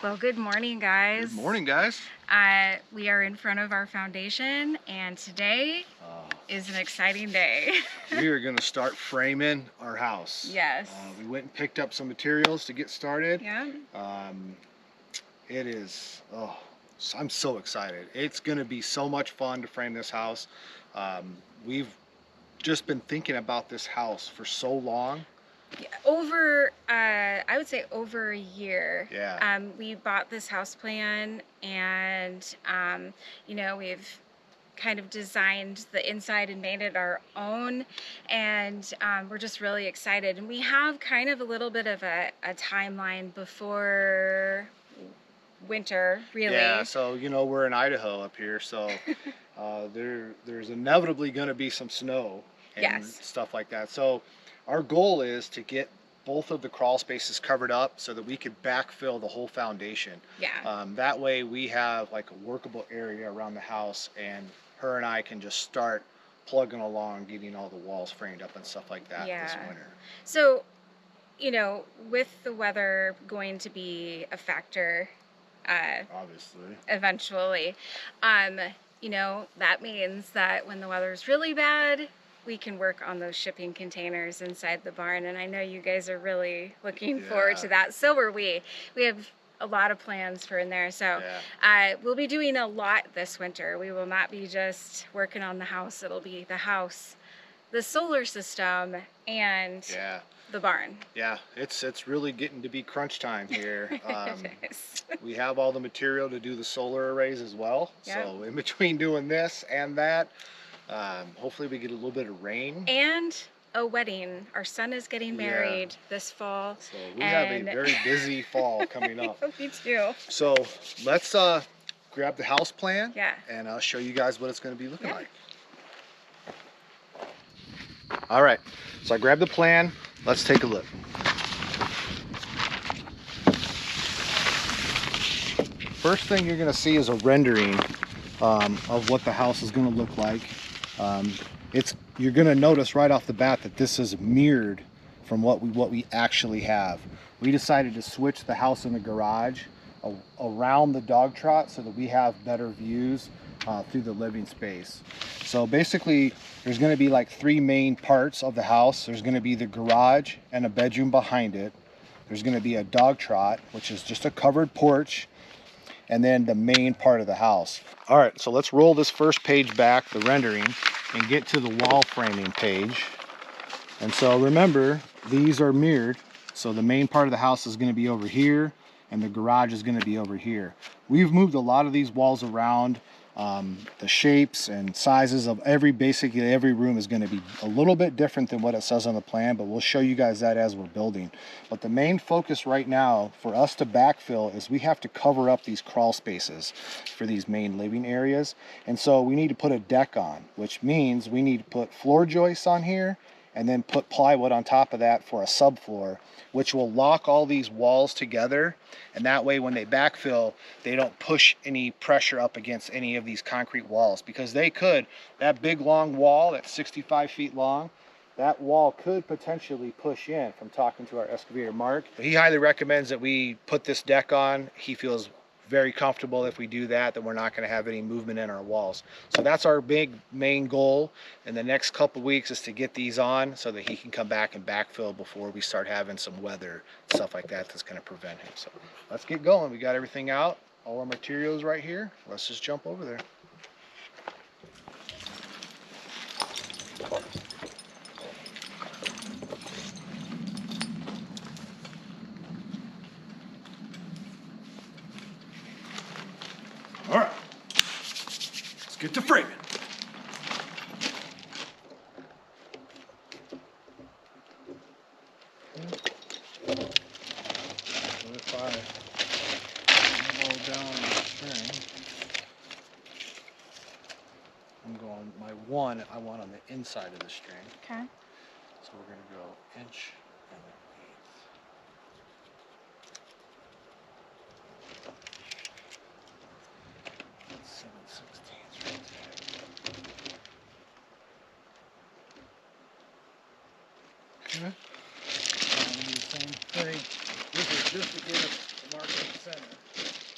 Well, good morning, guys. Good morning, guys. We are in front of our foundation, and today is an exciting day. We are going to start framing our house. Yes. We went and picked up some materials to get started. Yeah. It is, I'm so excited. It's going to be so much fun to frame this house. We've just been thinking about this house for so long. I would say over a year. Yeah. We bought this house plan, and we've kind of designed the inside and made it our own, and we're just really excited. And we have kind of a little bit of a timeline before winter, really. Yeah, so we're in Idaho up here, so there's inevitably going to be some snow and Yes. stuff like that. So our goal is to get both of the crawl spaces covered up so that we could backfill the whole foundation. Yeah. That way we have like a workable area around the house, and her and I can just start plugging along, getting all the walls framed up and stuff like that this winter. So, with the weather going to be a factor, obviously, eventually, that means that when the weather's really bad, we can work on those shipping containers inside the barn, and I know you guys are really looking forward to that. So are we. We have a lot of plans for in there, so we'll be doing a lot this winter. We will not be just working on the house. It'll be the house, the solar system, and the barn. Yeah, it's really getting to be crunch time here. It is. We have all the material to do the solar arrays as well. Yep. So in between doing this and that, hopefully we get a little bit of rain. And a wedding. Our son is getting married this fall. So we have a very busy fall coming up. Me too. So let's grab the house plan and I'll show you guys what it's going to be looking like. All right, so I grabbed the plan. Let's take a look. First thing you're going to see is a rendering of what the house is going to look like. You're going to notice right off the bat that this is mirrored from what we actually have. We decided to switch the house in the garage around the dog trot so that we have better views through the living space. So basically there's going to be like three main parts of the house. There's going to be the garage and a bedroom behind it. There's going to be a dog trot, which is just a covered porch, and then the main part of the house. All right, so let's roll this first page back, the rendering, and get to the wall framing page. And so remember, these are mirrored. So the main part of the house is going to be over here, and the garage is going to be over here. We've moved a lot of these walls around. The shapes and sizes of basically every room is going to be a little bit different than what it says on the plan, but we'll show you guys that as we're building. But the main focus right now for us to backfill is we have to cover up these crawl spaces for these main living areas. And so we need to put a deck on, which means we need to put floor joists on here and then put plywood on top of that for a subfloor, which will lock all these walls together. And that way when they backfill, they don't push any pressure up against any of these concrete walls, because that big long wall that's 65 feet long, that wall could potentially push in, from talking to our excavator Mark. He highly recommends that we put this deck on. He feels very comfortable if we do that we're not going to have any movement in our walls. So that's our big main goal in the next couple weeks, is to get these on so that he can come back and backfill before we start having some weather, stuff like that, that's going to prevent him. So let's get going. We got everything out, all our materials right here. Let's just jump over there. All right, let's get to framing. So if I roll down the string, I'm going, I want on the inside of the string. Okay. So we're going to go inch and an eighth. That's 7/16 right there. Okay. Do the same thing. This is just to get us the mark in the center.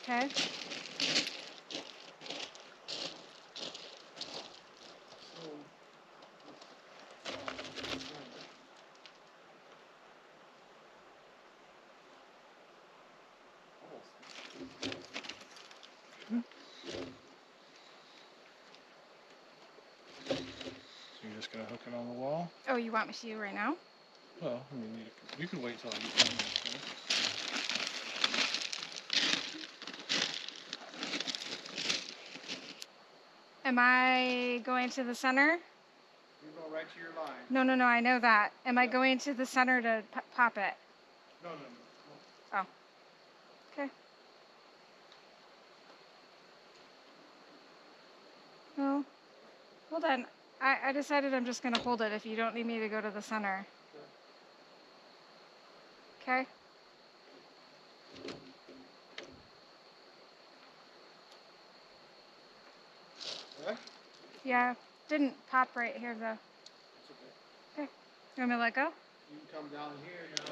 Okay. So you're just gonna hook it on the wall? Oh, you want me to right now? Well, I mean, you can wait till I get done. Am I going to the center? You go right to your line. No, I know that. Am I going to the center to pop it? No. Oh. Okay. No. Hold on. I decided I'm just going to hold it if you don't need me to go to the center. Okay? Yeah? Yeah. Didn't pop right here, though. It's okay. Okay. You want me to let go? You can come down here now.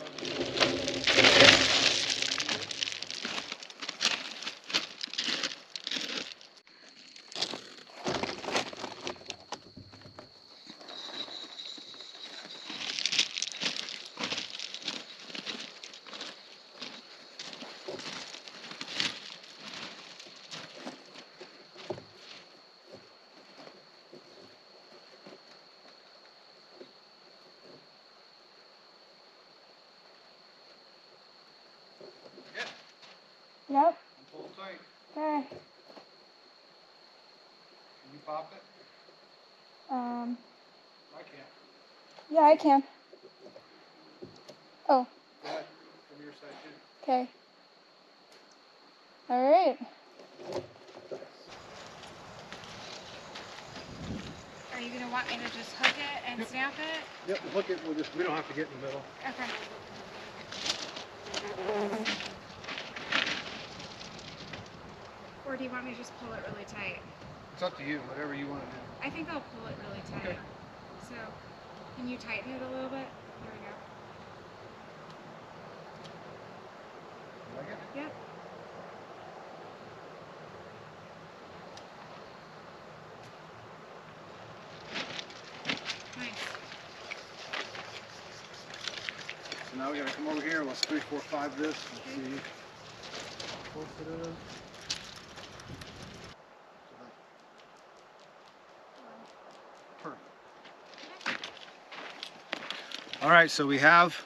Yep. Pull tight. Okay. Can you pop it? I can't. Yeah, I can. Oh. Go ahead. From your side too. Okay. All right. Are you going to want me to just hook it and snap it? Yep, hook it. We don't have to get in the middle. Okay. Or do you want me to just pull it really tight? It's up to you, whatever you want to do. I think I'll pull it really tight. Okay. So, can you tighten it a little bit? There we go. Like it? Yep. Nice. So now we gotta come over here and let's 3, 4, 5 this and see how close it is. Perfect. All right, so we have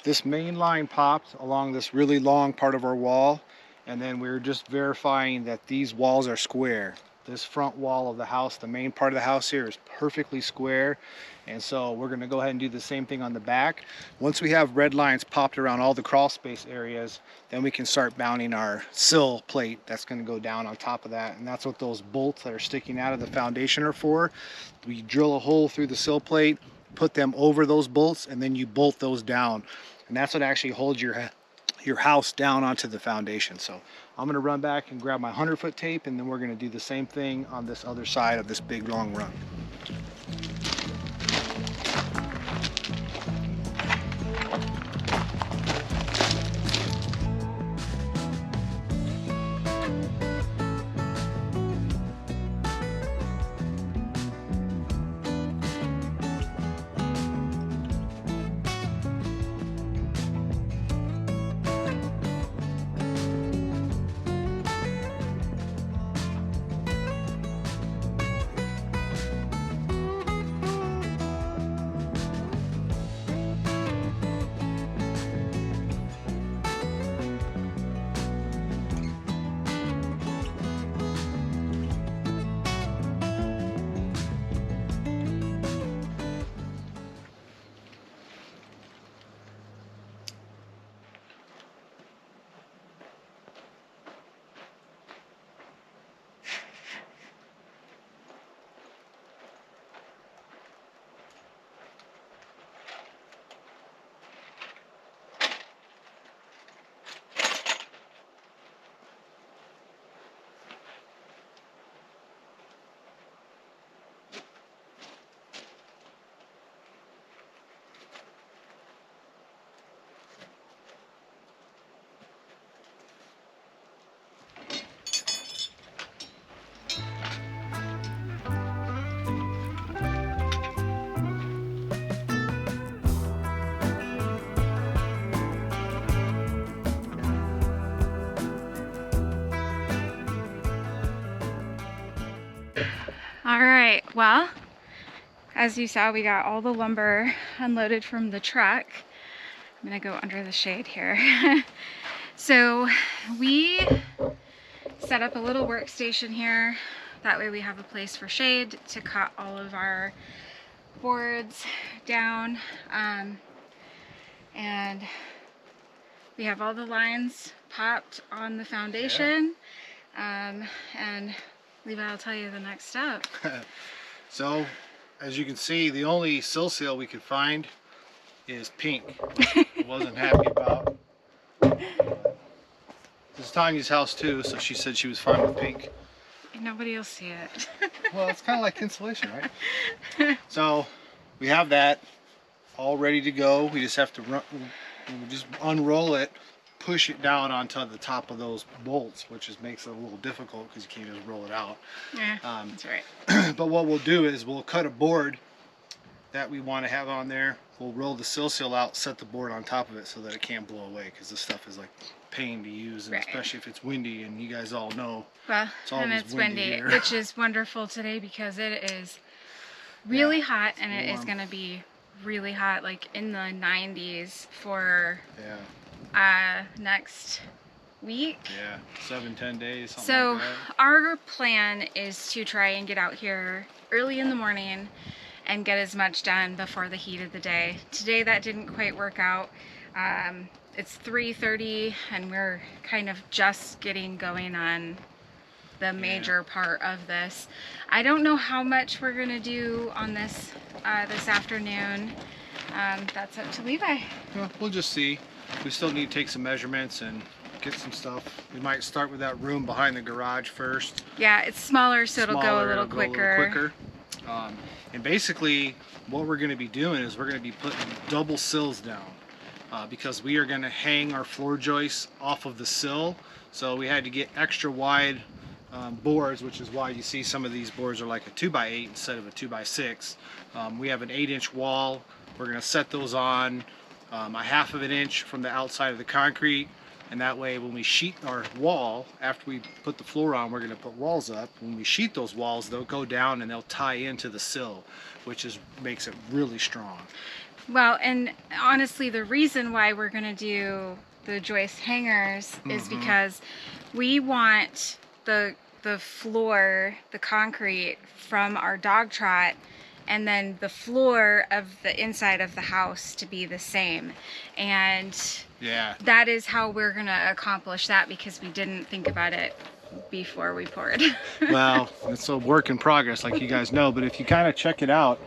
this main line popped along this really long part of our wall, and then we're just verifying that these walls are square. This front wall of the house, the main part of the house here, is perfectly square, and so we're going to go ahead and do the same thing on the back. Once we have red lines popped around all the crawl space areas, then we can start mounting our sill plate that's going to go down on top of that, and that's what those bolts that are sticking out of the foundation are for. We drill a hole through the sill plate, put them over those bolts, and then you bolt those down, and that's what actually holds your house down onto the foundation. So I'm going to run back and grab my 100-foot tape, and then we're going to do the same thing on this other side of this big long run. All right, well, as you saw, we got all the lumber unloaded from the truck. I'm gonna go under the shade here. So we set up a little workstation here. That way we have a place for shade to cut all of our boards down. And we have all the lines popped on the foundation. Yeah. And Levi will tell you the next step. So, as you can see, the only sill seal we could find is pink, which I wasn't happy about. This is Tanya's house too, so she said she was fine with pink. Nobody will see it. Well, it's kind of like insulation, right? So, we have that all ready to go. We just have to just unroll it, push it down onto the top of those bolts, which just makes it a little difficult because you can't just roll it out. Yeah, that's right. But what we'll do is we'll cut a board that we want to have on there. We'll roll the sill seal out, set the board on top of it so that it can't blow away, because this stuff is like pain to use, and especially if it's windy, and you guys all know. Well, and it's windy, which is wonderful today because it is really hot, and it is going to be really hot, like in the 90s for next week. Yeah, 7-10 days, something so like that. Our plan is to try and get out here early in the morning and get as much done before the heat of the day. Today that didn't quite work out. It's 3:30 and we're kind of just getting going on the major part of this. I don't know how much we're gonna do on this this afternoon. That's up to Levi. Well, we'll just see. We still need to take some measurements and get some stuff. We might start with that room behind the garage first. Yeah, it's smaller, so it'll go a little quicker. And basically, what we're going to be doing is we're going to be putting double sills down because we are going to hang our floor joists off of the sill. So we had to get extra wide boards, which is why you see some of these boards are like a 2x8 instead of a 2x6. We have an 8-inch wall. We're going to set those on a 1/2 of an inch from the outside of the concrete. And that way when we sheet our wall, after we put the floor on, we're going to put walls up. When we sheet those walls, they'll go down and they'll tie into the sill, which makes it really strong. Well, and honestly, the reason why we're going to do the joist hangers is because we want the floor, the concrete from our dog trot, and then the floor of the inside of the house to be the same. And that is how we're gonna accomplish that, because we didn't think about it before we poured. Well, it's a work in progress, like you guys know, but if you kind of check it out,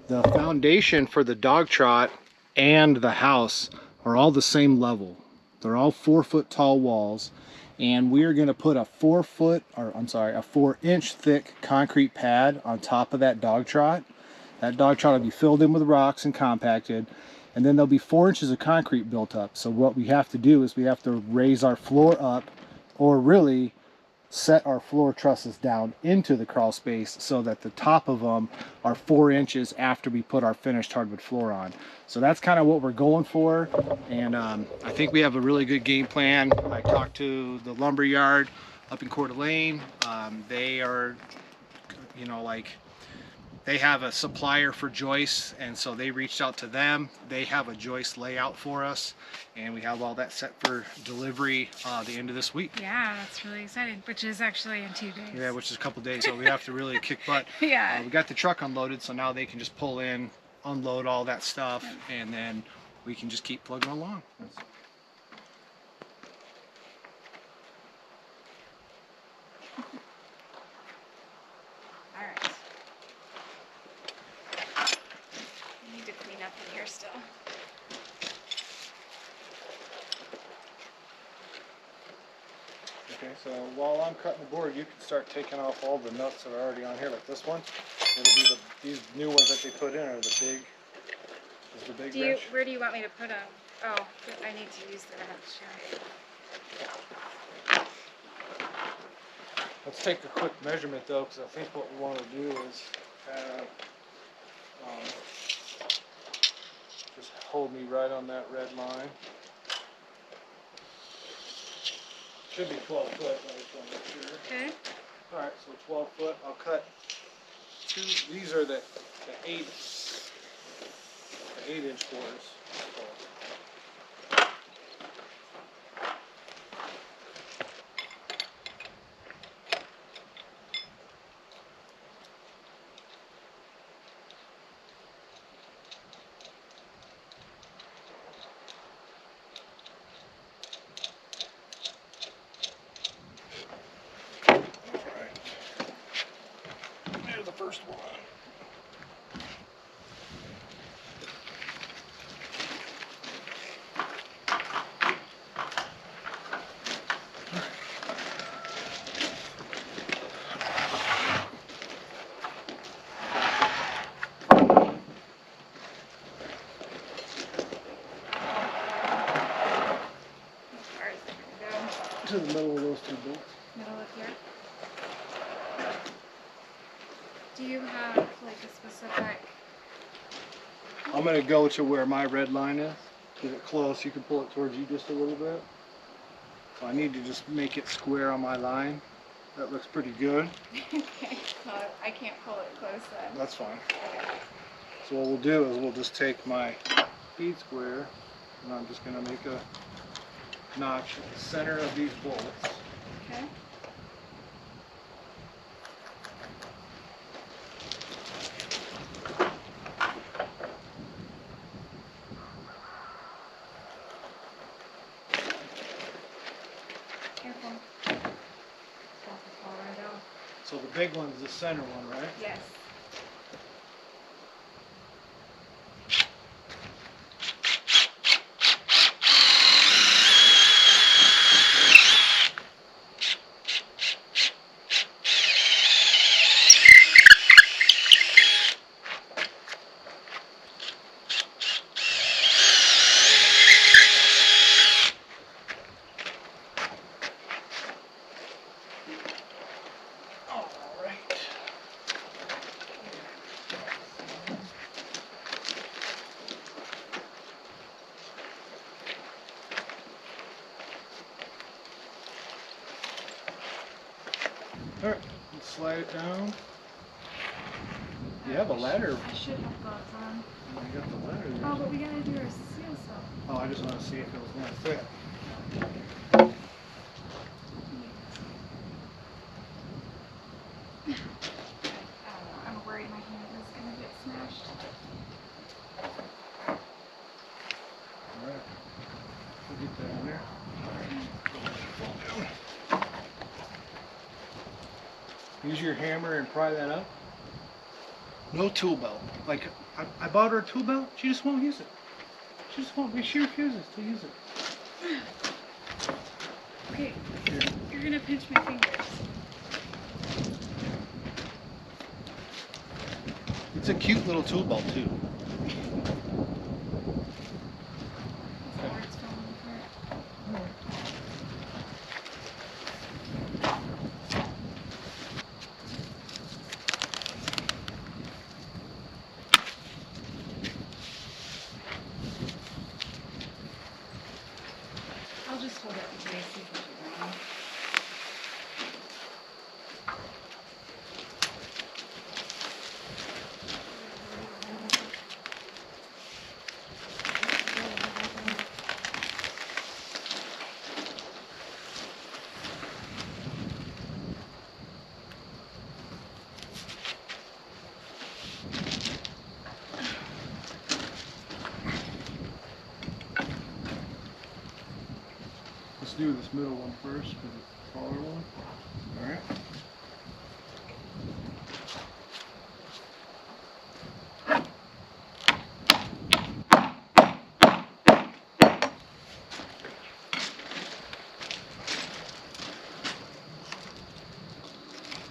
the foundation for the dog trot and the house are all the same level. They're all 4-foot tall walls, and we are going to put a 4-inch thick concrete pad on top of that dog trot. That dog trot will be filled in with rocks and compacted, and then there'll be 4 inches of concrete built up. So what we have to do is we have to raise our floor up, or really set our floor trusses down into the crawl space so that the top of them are 4 inches after we put our finished hardwood floor on. So that's kind of what we're going for, and I think we have a really good game plan. I talked to the lumber yard up in Coeur d'Alene. They are, you know, like, they have a supplier for joists, and so they reached out to them. They have a joist layout for us, and we have all that set for delivery the end of this week. Yeah, that's really exciting, which is actually in 2 days. Yeah, which is a couple days, so we have to really kick butt. Yeah. We got the truck unloaded, so now they can just pull in, unload all that stuff, and then we can just keep plugging along. Still. Okay, so while I'm cutting the board, you can start taking off all the nuts that are already on here, like this one. It'll be these new ones that they put in are the big. Is the big wrench. Where do you want me to put them? Oh, I need to use the wrench. Let's take a quick measurement though, because I think what we want to do is just hold me right on that red line. Should be 12 foot, but I just want to make sure. Okay. Alright, so 12 foot. I'll cut These are the 8-inch boards. There's the first one. To the middle of those two bolts. Middle of here. Do you have like a specific? I'm going to go to where my red line is. Get it close. You can pull it towards you just a little bit. So I need to just make it square on my line. That looks pretty good. Okay. Well, I can't pull it close then. That's fine. Okay. So what we'll do is we'll just take my feed square and I'm just going to make a notch at the center of these bolts. Okay. Careful. So the big one's the center one, right? Yes. Alright, let's slide it down. You have a ladder. I should have gloves on. You got the ladder there. Oh, but we gotta do our seal stuff. Oh, I just want to see if it was going to fit. I don't know. I'm worried my hand is gonna get smashed. Alright. We'll get that in there. Use your hammer and pry that up. No tool belt. Like, I bought her a tool belt, she just won't use it. She just won't, she refuses to use it. Okay, you're gonna pinch my fingers. It's a cute little tool belt too. I'll just hold it until I see what you're doing. Let's do this middle one first because it's the taller one. Alright.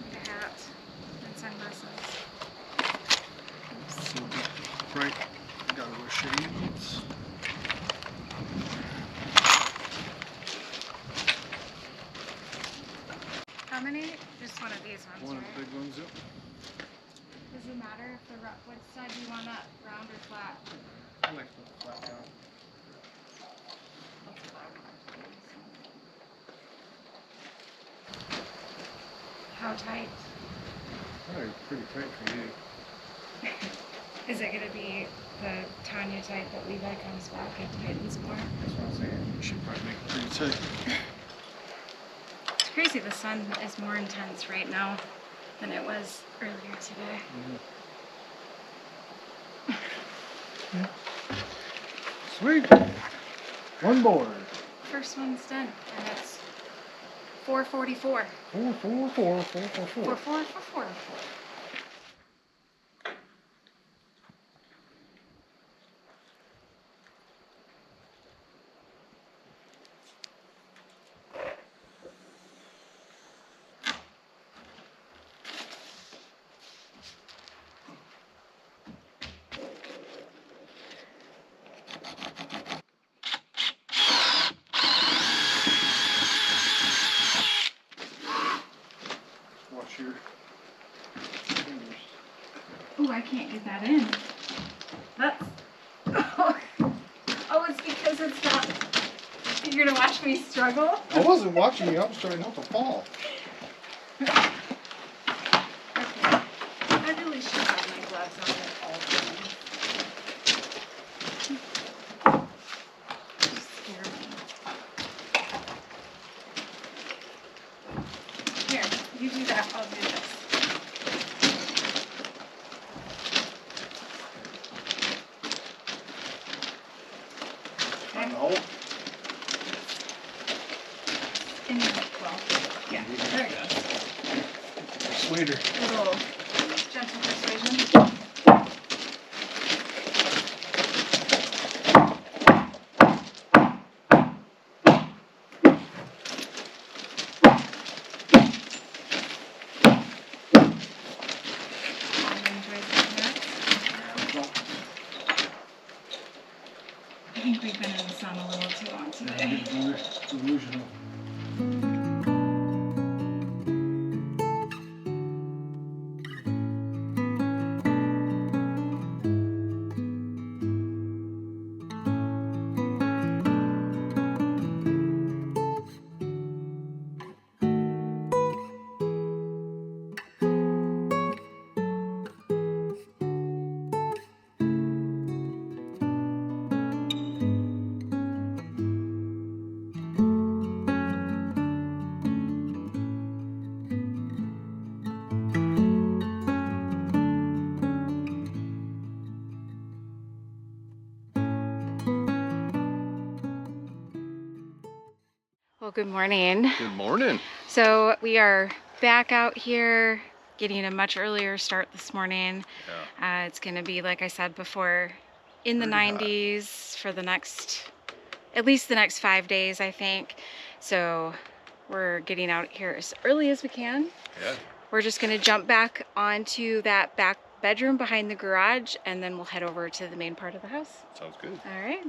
Need a hat and sunglasses. Oops. Right. Gotta wear shades. How many? Just one of these ones, One of right? the big ones, yep. Does it matter if the what side do you want up, round or flat? I like the flat down. That's flat. How tight? Probably pretty tight for you. Is it going to be the Tanya type that Levi comes back and tightens more? That's what I'm saying. You should probably make it pretty tight. It's crazy, the sun is more intense right now than it was earlier today. Sweet. One board. First one's done, and it's 4:44. 444. 4:44. Watch your fingers. Ooh, I can't get that in. That's... Oh, it's because it's not... You're gonna watch me struggle? I wasn't watching you, I was trying not to fall. Okay. I really should have my gloves on at all times. You scare me. Here, you do that, I'll do this. Trying to hold. In the well, yeah, there it goes. Sweeter. Little gentle persuasion. I think we've been in the sun a little too long today. Delusional. Well, good morning. Good morning. So we are back out here getting a much earlier start this morning. Yeah. It's going to be, like I said before, in the Pretty hot. 90s for the next, at least the next 5 days, I think. So we're getting out here as early as we can. Yeah. We're just going to jump back onto that back bedroom behind the garage, and then we'll head over to the main part of the house. Sounds good. All right.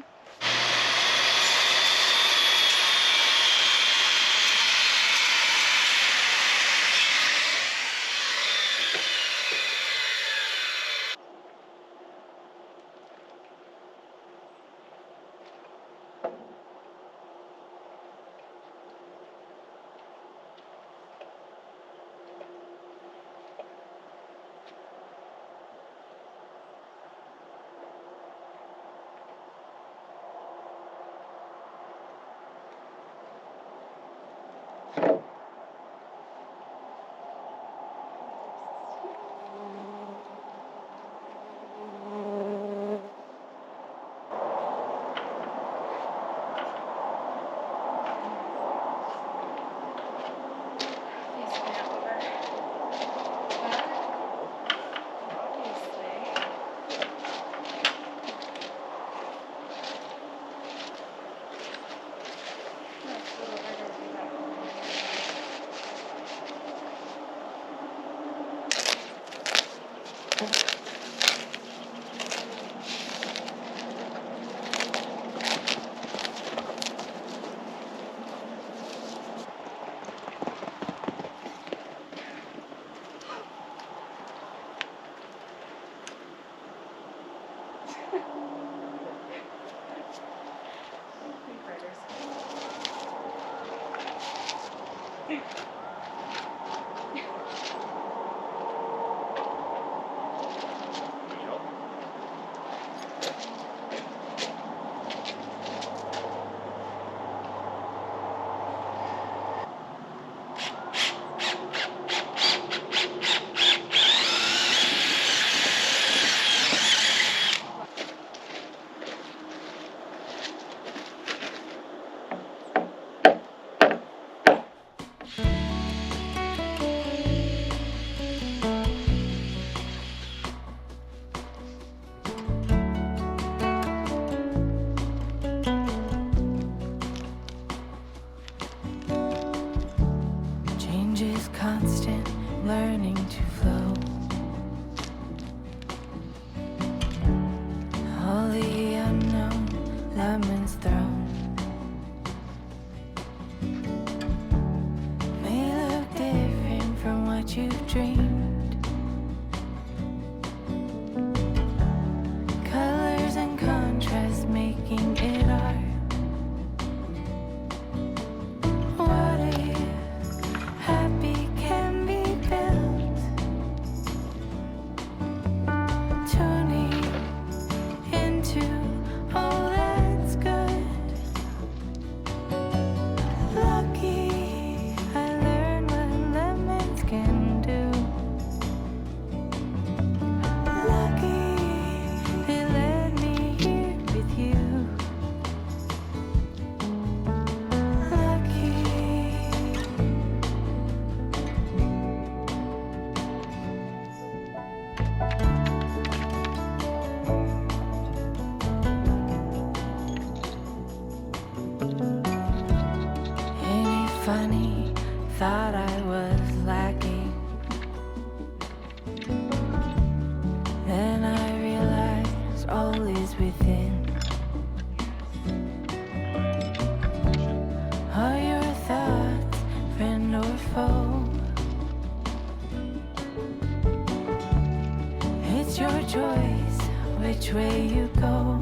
It's your choice which way you go.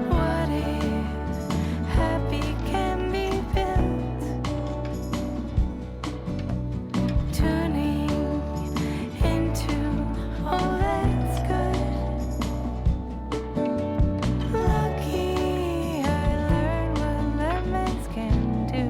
What if happy can be built? Turning into all that's good. Lucky I learned what lemons can do.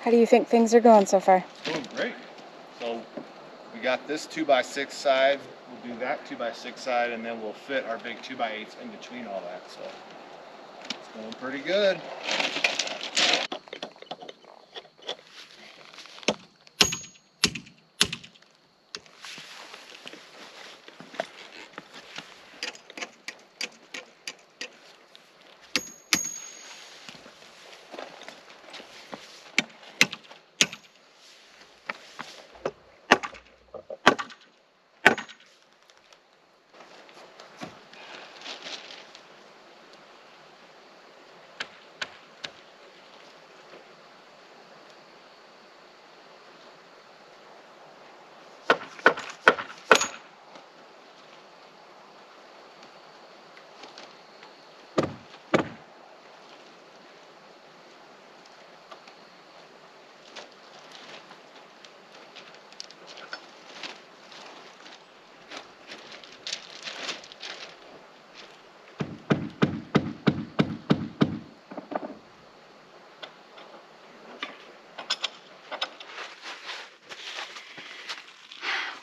How do you think things are going so far? Doing great. So we got this 2x6 side. We'll do that 2x6 side, and then we'll fit our big 2x8s in between all that. So it's going pretty good.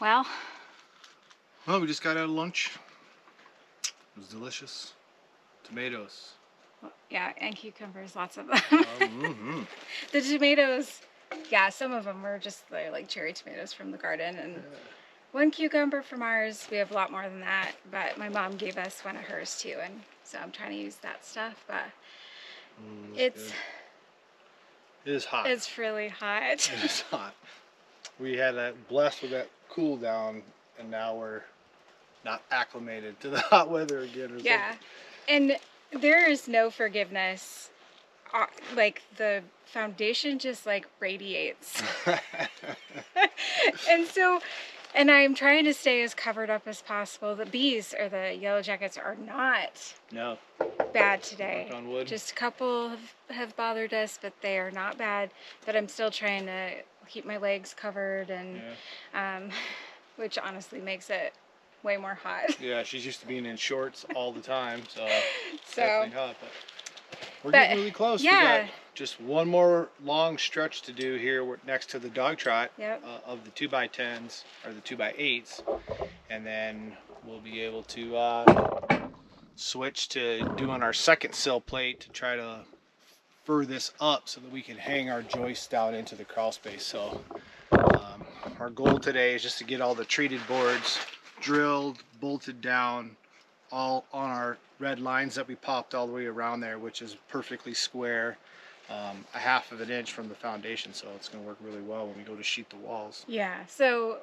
Well, Well, we just got out of lunch. It was delicious. Tomatoes. yeah, and cucumbers, lots of them. Mm-hmm. The tomatoes, yeah, some of them were just they're like cherry tomatoes from the garden, and one cucumber from ours. We have a lot more than that, but my mom gave us one of hers too, and so I'm trying to use that stuff. But it's Good. It is hot. it's really hot. It is hot. We had that blessed with that cool down, and now we're not acclimated to the hot weather again. Yeah, and there is no forgiveness. Like the foundation just like radiates. And so, and I'm trying to stay as covered up as possible. The bees or the yellow jackets are not No. bad today. Knock on wood. Just a couple have bothered us, but they are not bad. But I'm still trying to keep my legs covered, and which honestly makes it way more hot. Yeah, she's used to being in shorts all the time, so So definitely hot. But we're getting really close. Yeah. We got just one more long stretch to do here. We're next to the dog trot of the 2x10s or the 2x8s, and then we'll be able to switch to doing our second sill plate to try to fur this up so that we can hang our joists down into the crawl space. So our goal today is just to get all the treated boards drilled, bolted down, all on our red lines that we popped all the way around there, which is perfectly square, a half of an inch from the foundation, so it's going to work really well when we go to sheet the walls. Yeah, so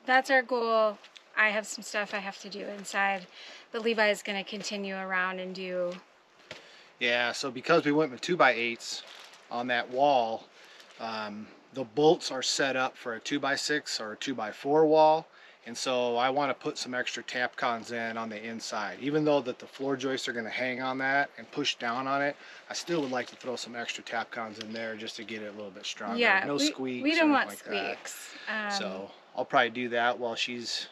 that's our goal. I have some stuff I have to do inside, but Levi is going to continue around and do. Yeah, so because we went with 2x8s on that wall, the bolts are set up for a 2x6 or a 2x4 wall, And so I want to put some extra Tapcons in on the inside. Even though that the floor joists are going to hang on that and push down on it, I still would like to throw some extra Tapcons in there just to get it a little bit stronger. Yeah, no squeaks. We don't or want anything like squeaks. that. So I'll probably do that while she's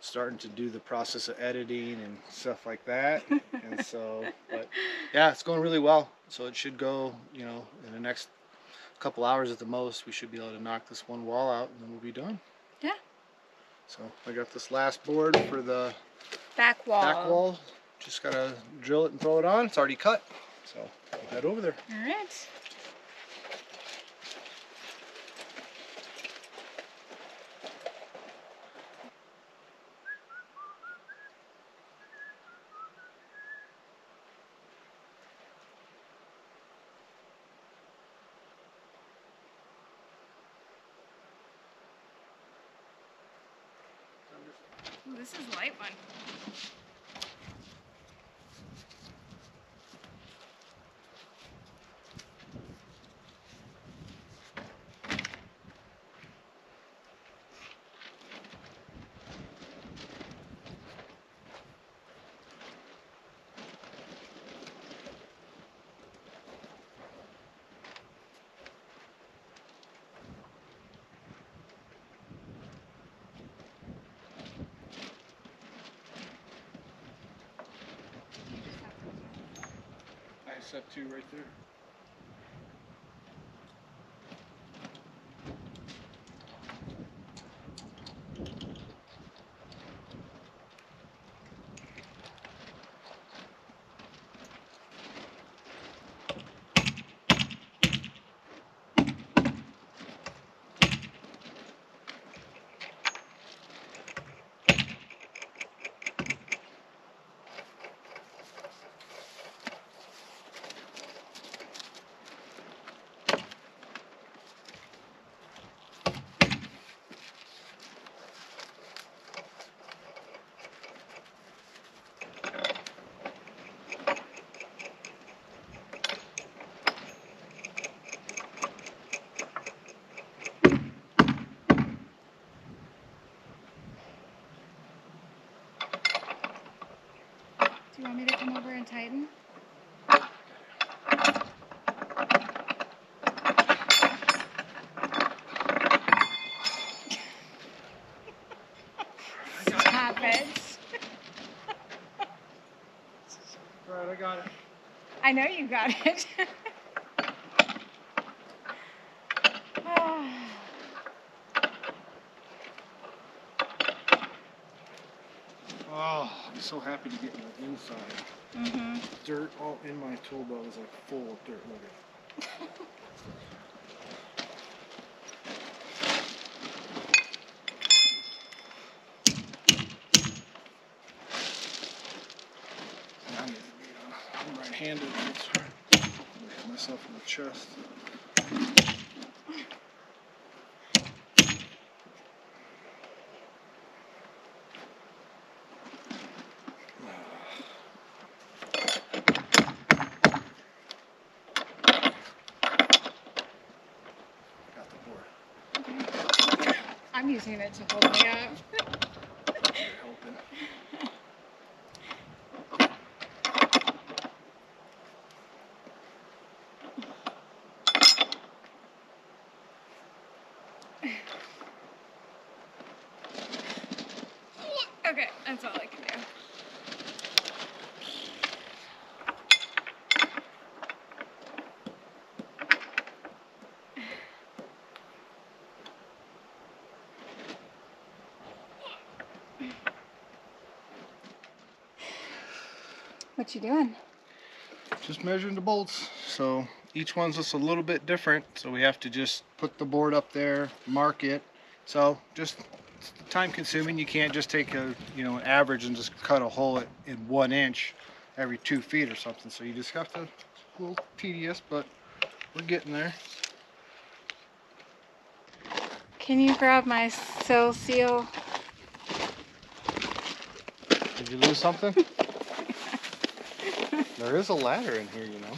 starting to do the process of editing and stuff like that. And so, but yeah, it's going really well. So it should go, you know, in the next couple hours at the most, we should be able to knock this one wall out and then we'll be done. Yeah. So I got this last board for the back wall. Just gotta drill it and throw it on. It's already cut. So I'll head over there. All right. Ooh, this is a light one. I set 2 right there. Do you want me to come over and tighten? Stop it. Alright, I got it. I know you got it. Oh, I'm so happy to get in the inside. Mm-hmm. Dirt all in my tool belt is like full of dirt. Look at it. I'm right-handed. I hit myself in the chest. I'm using it to hold me up. You're helping. Okay, that's all I can do. What you doing? Just measuring the bolts. So each one's just a little bit different. So we have to just put the board up there, mark it. So just it's time consuming. You can't just take a an average and just cut a hole in 1 inch every 2 feet or something. So you just have to. It's a little tedious, but we're getting there. Can you grab my sill seal? Did you lose something? There is a ladder in here, you know.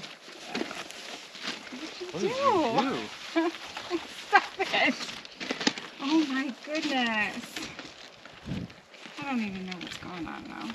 What did you do? Stop it. Oh my goodness. don't even know what's going on now.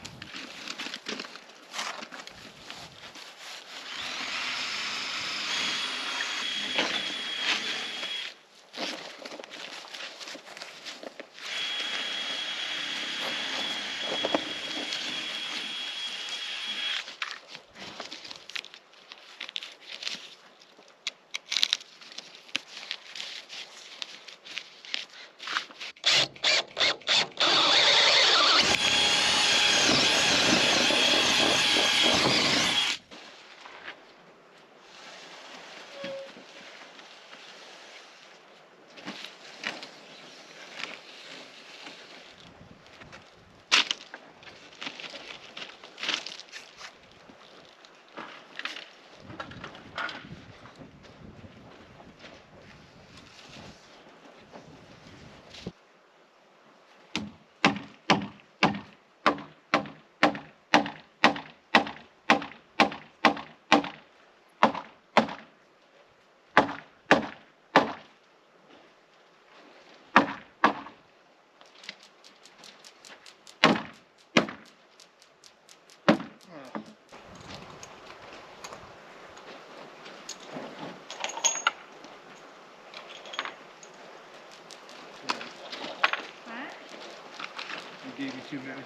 Gave you too many.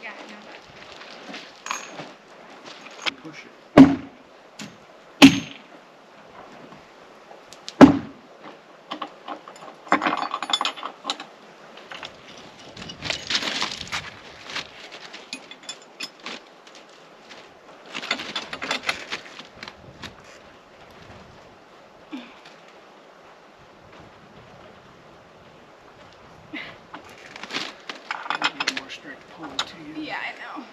Yeah, I know that. Push it. More straight pull it to you. Yeah, I know.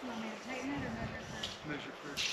You want me to tighten it or measure first? Measure first.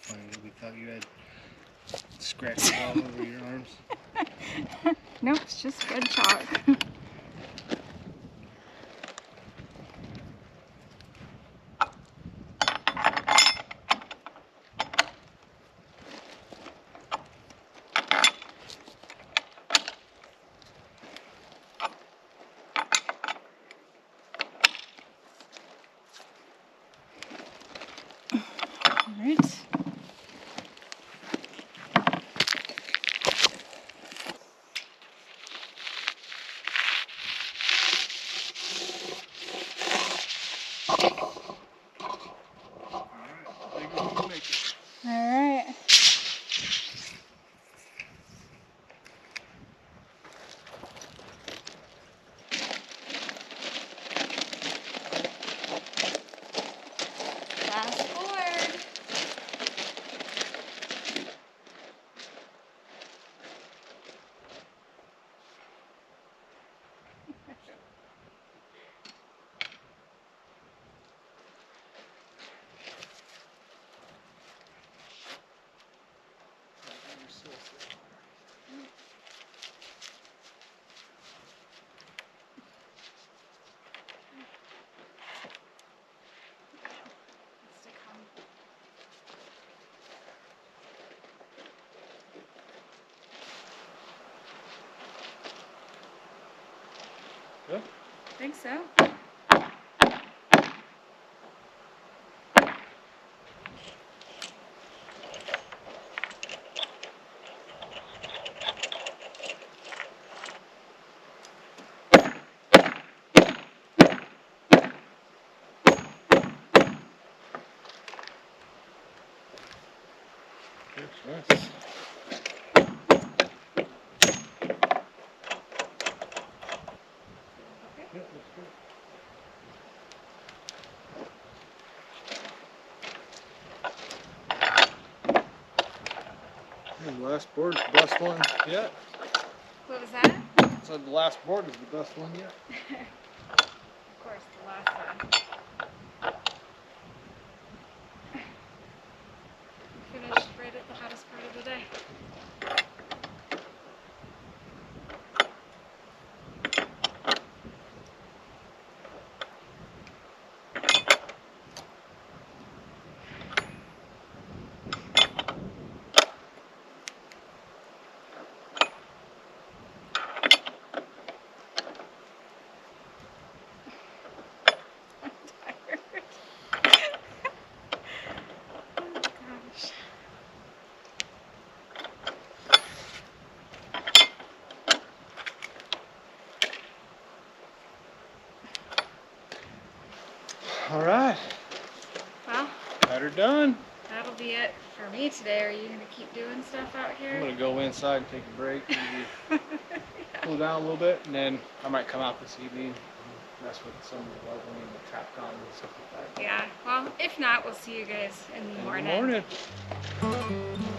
Funny, we thought you had scratches all over your arms. Nope, it's just red chalk. All right. All right. Fast forward. think so. Yes. Yeah, that's good. The last board is the best one yet. What was that? So the last board is the best one yet. Of course, the last one. Finished right at the hottest part of the day. Gosh. All right, Well, got her done. that'll be it for me today. Are you going to keep doing stuff out I'm here? gonna go inside and take a break, maybe cool down a little bit, and then I might come out this evening and mess with some of the leveling and the trap gun and stuff like that. Yeah, well, if not, we'll see you guys in the In morning. the morning.